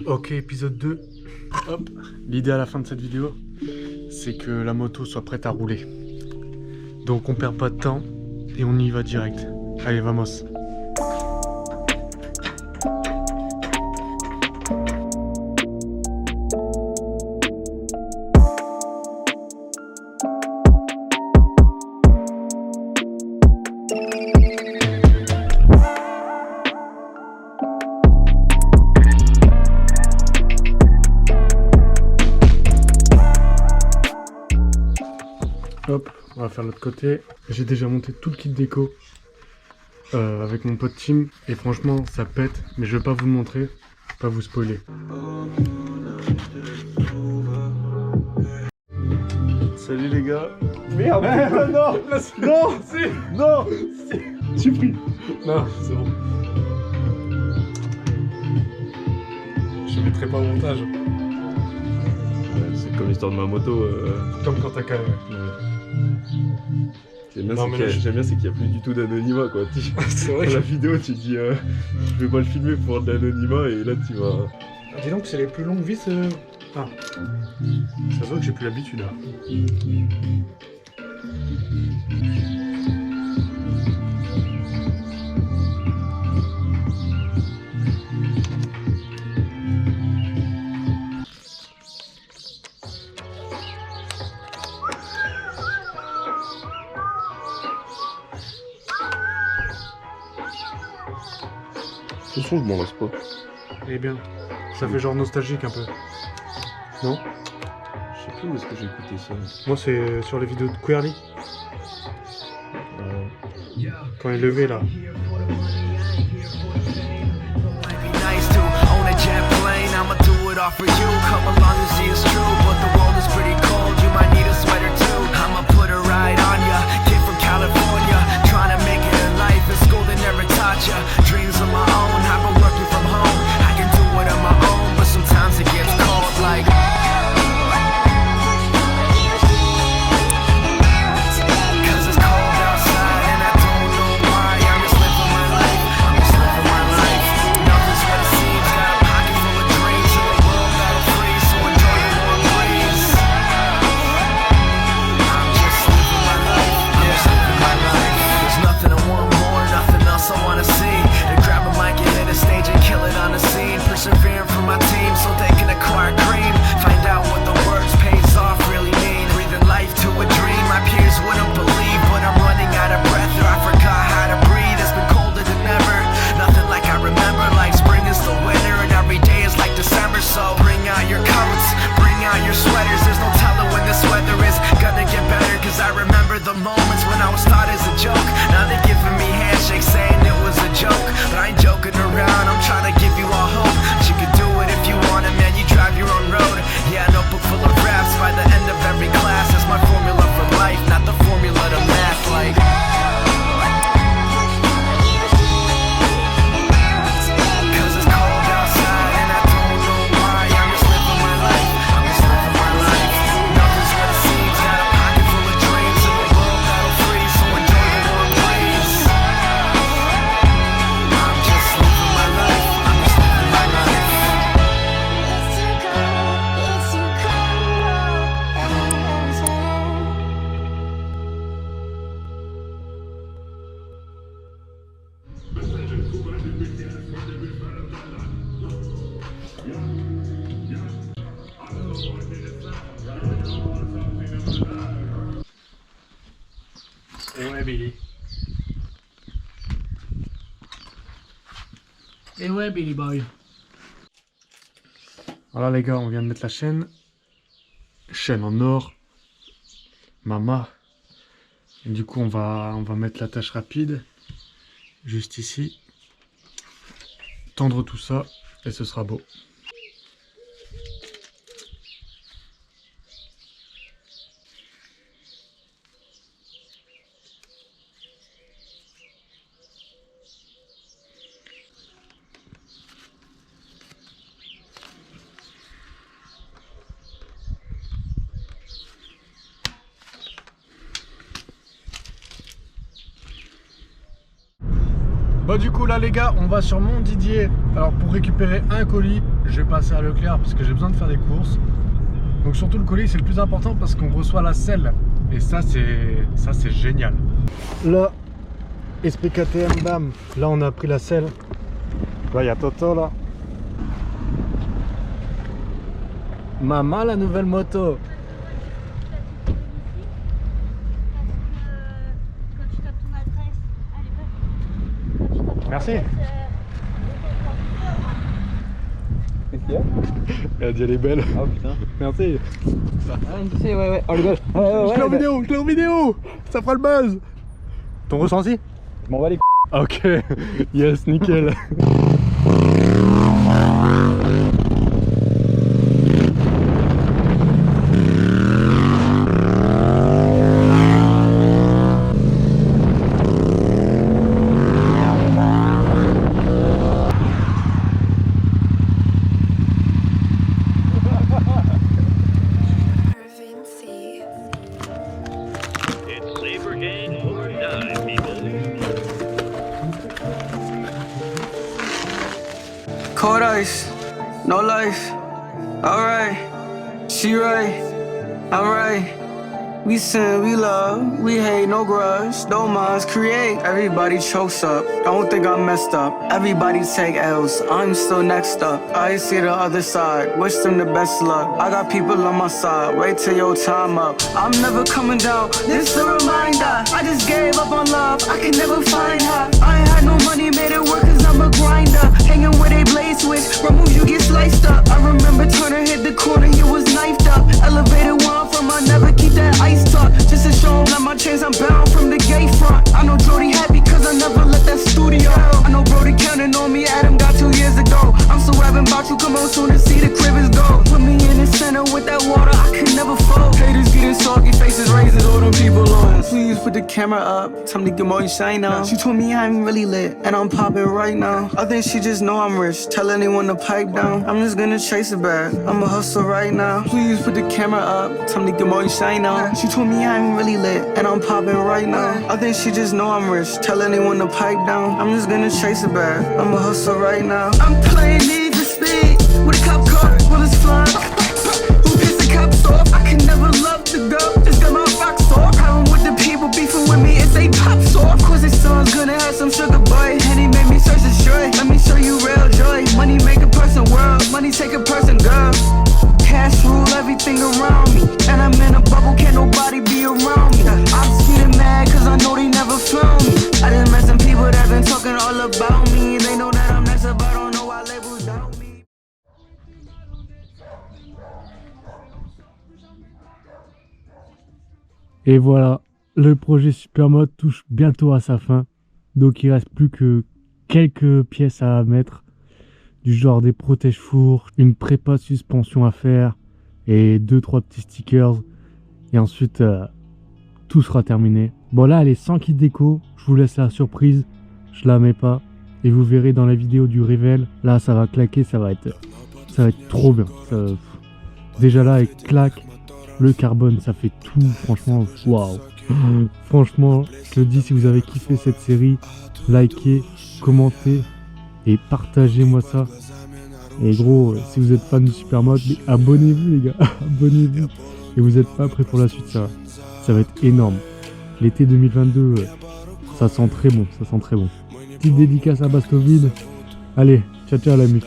Ok, épisode 2. Hop. L'idée à la fin de cette vidéo, c'est que la moto soit prête à rouler. Donc on perd pas de temps et on y va direct. Allez, vamos. Hop, on va faire l'autre côté. J'ai déjà monté tout le kit déco avec mon pote Tim. Et franchement, ça pète. Mais je vais pas vous le montrer, pas vous spoiler. Salut les gars. Merde. Non. Non. Si. Non. Si. J'ai pris. Non, c'est bon. Je mettrai pas au montage. C'est comme l'histoire de ma moto. Comme quand t'as calme. J'aime bien, c'est qu'il n'y a plus du tout d'anonymat quoi. C'est vrai dans que la vidéo tu dis je vais pas le filmer pour de l'anonymat et là tu vas. dis donc c'est les plus longues vis. Ah. Ça se voit que j'ai plus l'habitude là. De toute façon je m'en lasse pas. Eh bien, ça fait genre nostalgique un peu. Non? Je sais plus où est-ce que j'ai écouté ça. Moi c'est sur les vidéos de Queerly. Quand il est levé là. Dreams of my own, I've been working from home. I can do it on my own, but sometimes it gets cold like cause it's cold outside and I don't know why. I'm just living my life, I'm just living my life. Nothing's what it seems, got a pocket full of dreams in a world that'll freeze, so enjoy the warm breeze. I'm just living my life, I'm just living my life. There's nothing I want more, nothing else I wanna see. To grab a mic and hit a stage and kill it on the scene. Persevering for my team so they can acquire cream. Find out what the words pays off really mean. Breathing life to a dream my peers wouldn't believe. But I'm running out of breath or I forgot how to breathe. It's been colder than ever, nothing like I remember. Like spring is the winter and every day is like December. So bring out your coats, bring out your sweaters. There's no telling when this weather is gonna get better. Cause I remember the moments when I was thought as a joke. Now they're giving me handshakes saying it was a joke. But I ain't joking around, I'm trying to give you all hope. You can do it if you want it, man, you drive your own road. Yeah, a notebook full of raps by the end of every class. That's my formula for life, not the formula to math. Like cause it's cold outside and I don't know why. I'm just living my life, I'm just living my life. Nothing's what it seems, got a pocket full of dreams in a world that'll freeze, so enjoy the warm breeze. I'm just living my life, I'm just living my life. Et ouais Billy. Et ouais Billy Boy. Voilà les gars, on vient de mettre la chaîne. Chaîne en or. Mama. Et du coup on va mettre l'attache rapide. Juste ici. Tendre tout ça et ce sera beau. Bon du coup là les gars, on va sur Montdidier. Alors pour récupérer un colis, je vais passer à Leclerc parce que j'ai besoin de faire des courses. Donc surtout le colis c'est le plus important parce qu'on reçoit la selle. Et ça c'est génial. Là, esprit KTM, bam. Là on a pris la selle. Là il y a Toto là. Maman la nouvelle moto. Merci. Qu'est-ce qu'il y a? Elle a dit elle est belle. Oh putain. Merci. Ouais. Oh le gars. Je l'ai en vidéo. Ça fera le buzz. Ton ressenti? Je m'en bats les couilles. Ok. Yes, nickel. Cold ice, no life. Alright, she right, I'm right. We sin, we love, we hate, no grudge, no minds create. Everybody chokes up, don't think I'm messed up. Everybody take L's, I'm still next up. I see the other side, wish them the best luck. I got people on my side, wait till your time up. I'm never coming down, this a reminder. I just gave up on love, I can never find her. I ain't had no money, made it work cause I'm a grinder. Hanging with a blade switch, remove you get sliced up. I remember Turner hit the corner, he was knifed up. Elevated one from I never keep that ice talk. Just to show him that my chains I'm bound from the gate front. I know Jody happy cause I never left that studio. I know Brody counting on me, Adam got 2 years ago. I'm so rapping about you, come on soon to see the crib is go. Put me in the center with that water, I could never fold. Haters getting soggy, faces raising, all them people on. Please put the camera up, tell me to get more shine now. She told me I'm really lit, and I'm popping right now. I think she just know I'm rich, tell anyone to pipe down. I'm just gonna chase it back, I'ma hustle right now. Please put the camera up, tell me to get more shine now. She told me I'm really lit, and I'm popping right now. I think she just know I'm rich, tell anyone to pipe down. I'm just gonna chase it back, I'ma hustle right now. I'm playing Need for Speed, with a cop car, bullets flying. Who pissed the cops off? I can never love to go, just got my rocks off. Problem with the people beefing with me, it's they pops off. Cause his son's gonna have some sugar boy, and he made me search the joy. Let me show you real joy, money make a person world, money take a person girl. Cash rule everything around me, and I'm in a bubble, can't nobody be around me. I'm just getting mad cause I know they never found me. I just met some people that been talking all about me. They know that I'm next up, I don't know why labels doubt me. Et voilà, le projet Supermot touche bientôt à sa fin. Donc il reste plus que quelques pièces à mettre. Du genre des protège-fours, une prépa suspension à faire et 2-3 petits stickers. Et ensuite, tout sera terminé. Bon là, elle est sans kit déco. Je vous laisse la surprise. Je la mets pas. Et vous verrez dans la vidéo du révèle. Là, ça va claquer. Ça va être trop bien. Déjà là, elle claque. Le carbone, ça fait tout. Franchement, waouh. Franchement, je le dis, si vous avez kiffé cette série, likez, commentez. Et partagez-moi ça. Et gros, si vous êtes fan du Supermot, abonnez-vous les gars, abonnez-vous. Et vous êtes pas prêts pour la suite, ça va être énorme. L'été 2022, ça sent très bon, ça sent très bon. Petite dédicace à Bastovide. Allez, ciao ciao la musique.